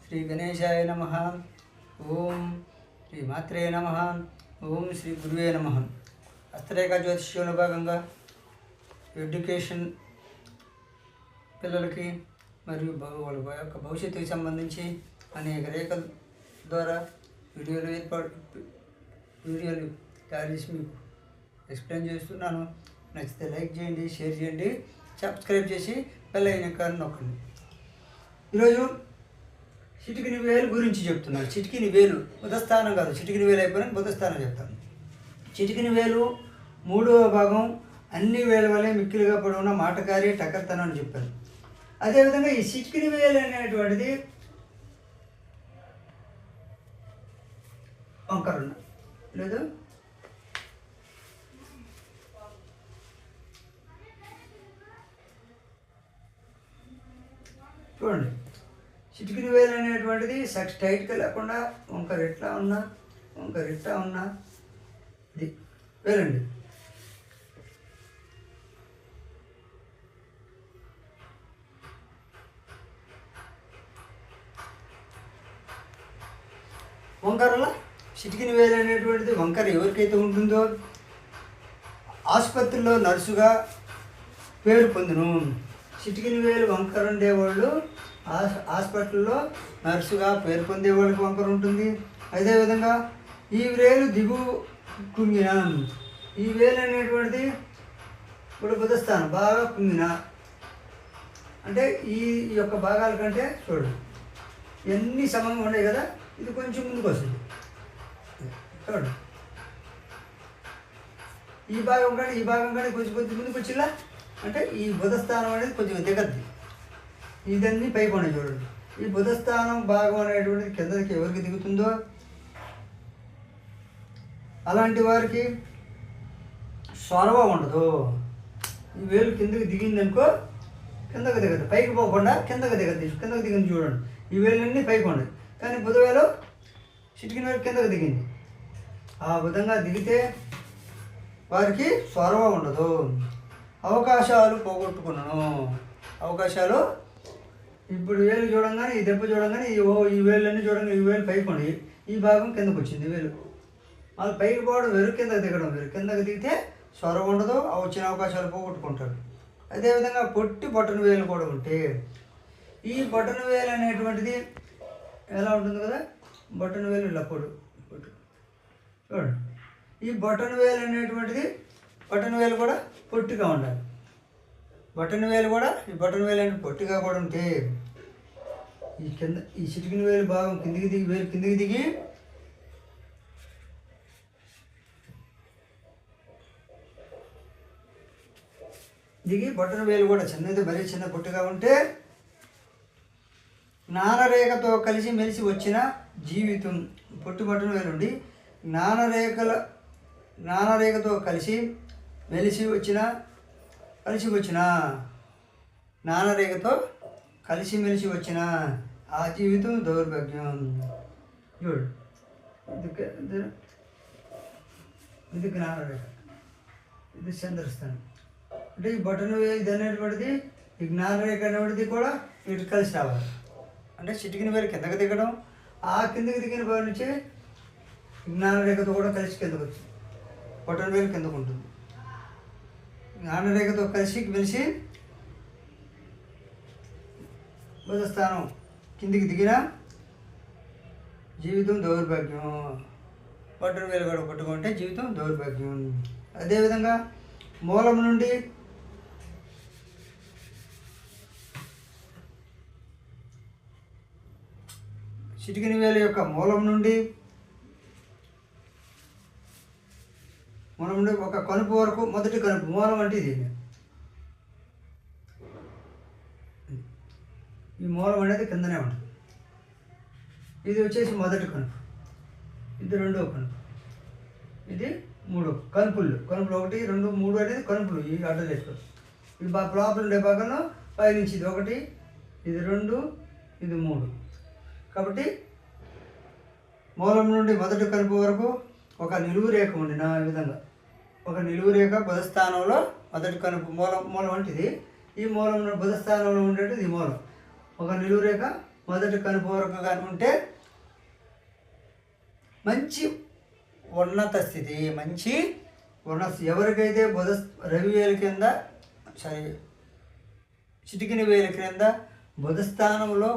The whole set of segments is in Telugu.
శ్రీ గణేశాయ నమః. ఓం శ్రీ మాత్రే నమః. ఓం శ్రీ గురువే నమః. హస్తరేఖ జ్యోతిష్యంలో భాగంగా ఎడ్యుకేషన్ పిల్లలకి మరియు వాళ్ళ యొక్క భవిష్యత్తుకి సంబంధించి అనేక రేఖల ద్వారా వీడియోలు తయారు చేసి మీకు ఎక్స్ప్లెయిన్ చేస్తున్నాను. నచ్చితే లైక్ చేయండి, షేర్ చేయండి, సబ్స్క్రైబ్ చేసి బెల్ ఐకాన్ నొక్కండి. ఈరోజు చిటికిని వేలు గురించి చెప్తున్నాను. చిటికిని వేలు బుధస్థానం కాదు, చిటికిని వేలు అయిపోయినా బుధస్థానం చెప్తాను. చిటికిని వేలు మూడవ భాగం అన్ని వేల వల్లే మిక్కిలిగా పొడవున మాటకారి టకర్తనం అని చెప్పాను. అదేవిధంగా ఈ చిటికిని వేలు అనేటువంటిది వంకరున్న లేదు, చూడండి. చిటికిని వేలు అనేటువంటిది సెక్స్ టైట్గా లేకుండా వంకర ఎట్లా ఉన్నా ఇది వేలండి. వంకరలో చిటికిని వేలు అనేటువంటిది వంకర ఎవరికైతే ఉంటుందో ఆసుపత్రిలో నర్సుగా పేరు పొందును. చిటికిని వేలు వంకర ఉండేవాళ్ళు హాస్పిటల్లో నర్సుగా పేరు పొందే వాళ్ళకి వంకర ఉంటుంది. అదేవిధంగా ఈ వేలు దిగు కుంగిన, ఈ వేలు అనేటువంటిది ఇప్పుడు బుధస్థానం బాగా కుంగిన అంటే ఈ యొక్క భాగాల కంటే చూడండి ఎన్ని సమంగా ఉన్నాయి కదా, ఇది కొంచెం ముందుకు వస్తుంది చూడండి. ఈ భాగం కానీ కొంచెం ముందుకు వచ్చిలా అంటే ఈ బుధస్థానం అనేది కొంచెం దిగద్ది. ఇదన్నీ పైకి చూడండి. ఈ బుధస్థానం భాగం అనేటువంటిది కిందకి ఎవరికి దిగుతుందో అలాంటి వారికి సొరవ ఉండదు. ఈ వేలు కిందకి దిగిందనుకో కిందకి దిగదు, పైకి పోకుండా కిందకి దిగింది చూడండి. ఈ వేలన్నీ పైకి ఉండదు, కానీ బుధవేలు చిటికిన వేలు కిందకి దిగింది. ఆ విధంగా దిగితే వారికి సొరవ ఉండదు. అవకాశాలు పోగొట్టుకున్నాను. అవకాశాలు ఇప్పుడు వేలు చూడంగానే ఈ దెబ్బ చూడంగానే ఈ వేలన్నీ చూడంగానే ఈ వేలు పైకి ఉండి ఈ భాగం కిందకు వచ్చింది వేలు. వాళ్ళు పైకి పోవడం వేరు, కిందకి దిగడం వేరు. కిందకి దిగితే సొర ఉండదు, వచ్చిన అవకాశాలు పోగొట్టుకుంటారు. అదేవిధంగా బొట్టన వేలు కూడా ఉంటే ఈ బొట్టన వేలు అనేటువంటిది ఎలా ఉంటుంది కదా, బొట్టన వేలు ఇలా పొట్టు చూడండి. ఈ బొట్టన వేలు అనేటువంటిది బొట్టన వేలు కూడా పొట్టిగా ఉండాలి. ఈ బొట్టన వేలు అంటే పొట్టిగా కూడా ఉంటే ఈ చిటికిన వేలు భాగం కిందికి దిగి బొట్టన వేలు కూడా చిన్నది మరీ చిన్న పొట్టిగా ఉంటే జ్ఞానరేఖతో కలిసి మెలిసి వచ్చిన జీవితం. బొట్టన వేలు ఉండి జ్ఞానరేఖతో కలిసి మెలిసి వచ్చిన జ్ఞానరేఖతో కలిసిమెలిసి వచ్చిన ఆ జీవితం దౌర్భాగ్యం. చూడు ఇది జ్ఞానరేఖ, ఇది చంద్రస్థానం. అంటే ఈ బొట్టన ఇది అనేటువంటిది ఈ జ్ఞానరేఖ అనేటువంటిది కూడా ఇటు కలిసి రావాలి. అంటే చిటికిన వేలు కిందకి దిగడం, ఆ కిందకి దిగిన వేలు నుంచి జ్ఞానరేఖతో కూడా కలిసి కిందకు వచ్చింది. బొట్టన వేలు కిందకు ఉంటుంది. జ్ఞానరేఖతో కలిసి మెలిసి బుధస్థానం కిందికి దిగిన జీవితం దౌర్భాగ్యం. బొట్టన వేలు కూడా పట్టుకుంటే జీవితం దౌర్భాగ్యం. అదేవిధంగా మూలం నుండి చిటికిన వేలు యొక్క మూలం నుండి ఒక కనుపు వరకు, మొదటి కనుపు మూలం అంటే ఇది. ఈ మూలం అనేది కిందనే ఉంటుంది. ఇది వచ్చేసి మొదటి కనుపు, ఇది రెండవ కనుపు, ఇది మూడు కనుపులు. 1, 2, 3 అనేది కనుపులు. ఈ అడ్డలేసుకో ఈ లోపల ఉండే భాగంలో పైనుంచి ఇది 1, ఇది 2, ఇది 3. కాబట్టి మూలం నుండి మొదటి కనుపు వరకు ఒక నిలువు రేఖ ఉండిన ఈ విధంగా ఒక నిలువు రేఖ బుధస్థానంలో మొదటి కనుపు మూలం అంటే ఇది. ఈ మూలం బుధస్థానంలో ఉండేది ఈ మూలం. ఒక నిలువు రేఖ మొదటి కనుపు వరకు కానీ ఉంటే మంచి ఉన్నత స్థితి, మంచి ఉన్నత. ఎవరికైతే రవి వేలు కింద చిటికిన వేలు క్రింద బుధ స్థానంలో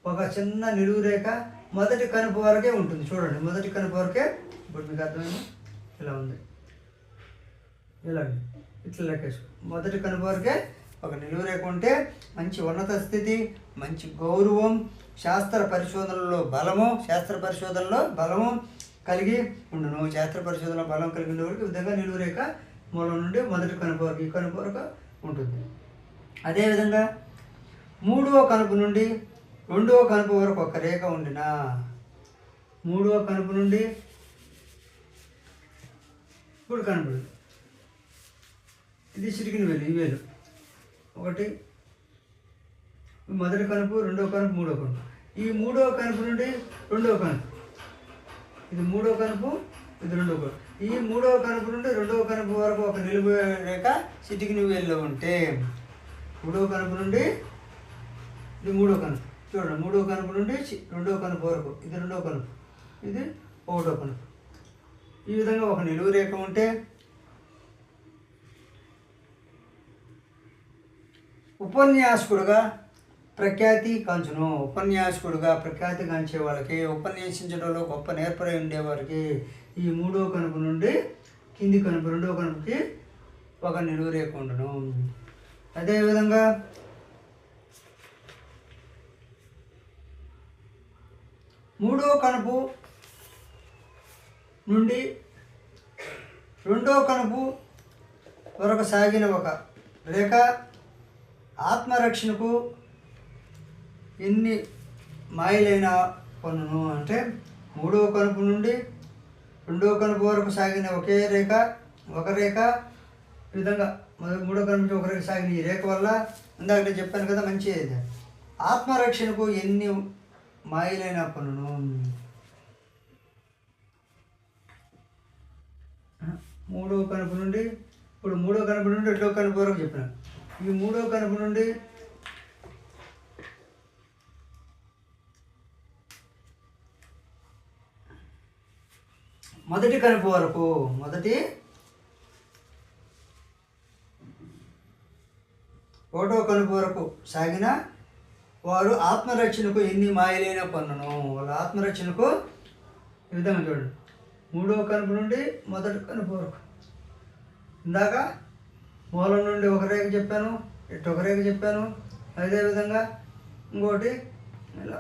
ఒక చిన్న నిలువు రేఖ మొదటి కనుపు వరకే ఉంటుంది. చూడండి, మొదటి కనుపు వరకే. ఇప్పుడు మీకు అర్థమైంది, ఇలా ఉంది, ఇలాంటి ఇట్లా లెక్కేసుకో. మొదటి కనుపు వరకే ఒక నిలువు రేఖ ఉంటే మంచి ఉన్నత స్థితి, మంచి గౌరవం, శాస్త్ర పరిశోధనలో బలము కలిగి ఉండును. శాస్త్ర పరిశోధనలో బలం కలిగి ఉండేవారికి ఈ విధంగా నిలువు రేఖ మూలం నుండి మొదటి కనుపు వరకు, ఈ కనుపు వరకు ఉంటుంది. అదేవిధంగా 3వ కనుపు నుండి 2వ కనుపు వరకు ఒక రేఖ ఉండిన, 3వ కనుపు నుండి ఇప్పుడు కనుపు, ఇది చిటికిన వేలు, ఈ వేలు ఒకటి, మొదటి కనుపు, 2వ కనుపు, 3వ కనుపు. ఈ 3వ కనుపు నుండి 2వ కనుపు, ఇది 3వ కనుపు, ఇది 2వ కనుపు. ఈ 3వ కనుపు నుండి 2వ కనుపు వరకు ఒక నిలువు రేఖ చిటికిన వేలులో ఉంటే 3వ కనుపు నుండి ఇది 3వ కనుపు. చూడండి, 3వ కనుపు నుండి 2వ కనుపు వరకు, ఇది 2వ కనుపు, ఇది 1వ కనుపు. ఈ విధంగా ఒక నిలువు రేఖ ఉంటే ఉపన్యాసకుడుగా ప్రఖ్యాతి కాంచును. ఉపన్యాసకుడుగా ప్రఖ్యాతి కాంచే వాళ్ళకి, ఉపన్యసించడంలో గొప్ప నేర్పరి ఉండేవారికి ఈ 3వ కనుపు నుండి కింది కనుపు, 2వ కనుపుకి ఒక నిలువు రేఖ ఉండును. అదేవిధంగా 3వ కనుపు నుండి 2వ కనుపు వరకు సాగిన ఒక రేఖ ఆత్మరక్షణకు ఎన్ని మాయలైన పన్నును. అంటే 3వ కనుపు నుండి 2వ కనుపు వరకు సాగిన ఒక రేఖ ఈ విధంగా 3వ కనుపు నుంచి ఒక రేఖ సాగిన ఈ రేఖ వల్ల ఇందాక నేను చెప్పాను కదా, మంచి ఆత్మరక్షణకు ఎన్ని మాయలైన పన్నును. 3వ కనుపు నుండి ఇప్పుడు 3వ కనుపు నుండి 2వ కనుపు వరకు చెప్పాను. ఈ 3వ కనుపు నుండి మొదటి కనుపు వరకు, మొదటి 1వ కనుపు వరకు సాగిన వారు ఆత్మరక్షణకు ఎన్ని మాయలైన పన్నును. వాళ్ళ ఆత్మరక్షణకు ఈ విధంగా చూడండి, 3వ కనుపు నుండి మొదటి కనుపు వరకు. ఇందాక మూలం నుండి ఒక రేఖ చెప్పాను, ఇటు ఒక రేఖ చెప్పాను. అదేవిధంగా ఇంకోటి ఇలా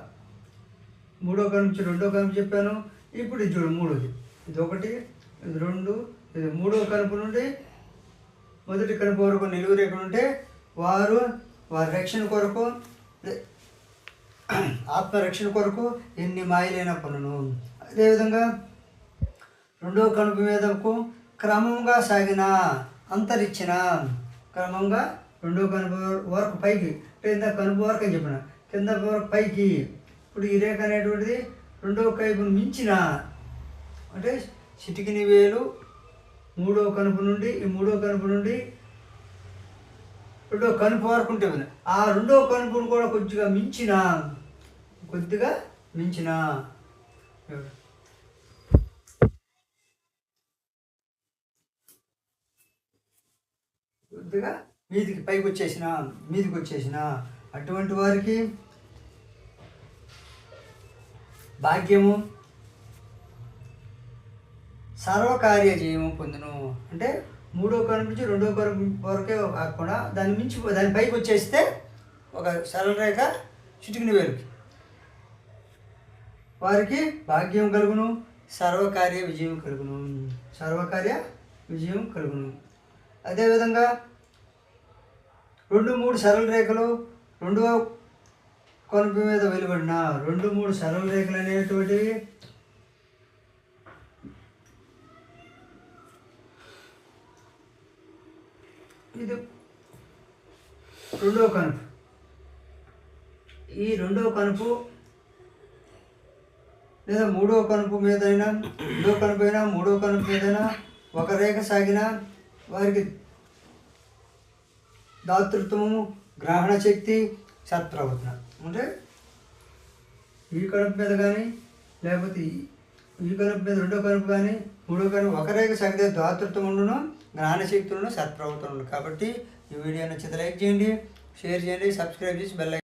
3వ కనుపు నుంచి 2వ కనుపు చెప్పాను. ఇప్పుడు ఇది చూడు, 3ది, ఇది 1, ఇది 2, ఇది 3వ కనుపు నుండి మొదటి కనుపు వరకు నిలువు రేఖ ఉంటే వారి రక్షణ కొరకు, ఆత్మరక్షణ కొరకు ఎన్ని మాయలైన పనును. అదేవిధంగా 2వ కనుపు మీదకు క్రమంగా సాగిన అంతరిచ్చిన, క్రమంగా 2వ కనుపు వరకు పైకి, కింద కనుపు వరకు అని చెప్పిన, కింద వరకు పైకి. ఇప్పుడు ఈ రేఖ అనేటువంటిది 2వ కైపును మించిన, అంటే చిటికిన వేలు 3వ కనుపు నుండి, ఈ 3వ కనుపు నుండి 2వ కనుపు వరకు ఉంటే ఆ 2వ కనుపును కూడా కొద్దిగా మించిన కొద్దిగా మీదికి వచ్చేసిన అటువంటి వారికి భాగ్యము, సర్వకార్య జయము పొందును. అంటే 3వ కనుపు నుంచి 2వ కనుపు వరకే కాకుండా దాని పైకి వచ్చేస్తే ఒక సరళ రేఖ చిటికిన వేలుకి వారికి భాగ్యం కలుగును, సర్వకార్య విజయం కలుగును. అదేవిధంగా 2-3 సరళ రేఖలు 2వ కనుపు మీద వెలువడిన 2-3 సరళ రేఖలు అనేటువంటివి ఇది 2వ కనుపు. ఈ 2వ కనుపు లేదా 3వ కనుపు మీదైనా, 2వ కనుపు అయినా, 3వ కనుపు మీదైనా ఒక రేఖ సాగిన వారికి దాతృత్వము, గ్రహణ శక్తి, సత్ప్రవర్తన. అంటే ఈ కడుపు మీద కానీ లేకపోతే ఈ కడుపు మీద రెండో కడుపు కానీ మూడో కడుపు ఒకరేక సగదే దాతృత్వం ఉండును, జ్ఞానశక్తులను సత్ప్రవర్తన ఉండు. కాబట్టి ఈ వీడియో నచ్చితే లైక్ చేయండి, షేర్ చేయండి, సబ్స్క్రైబ్ చేసి బెల్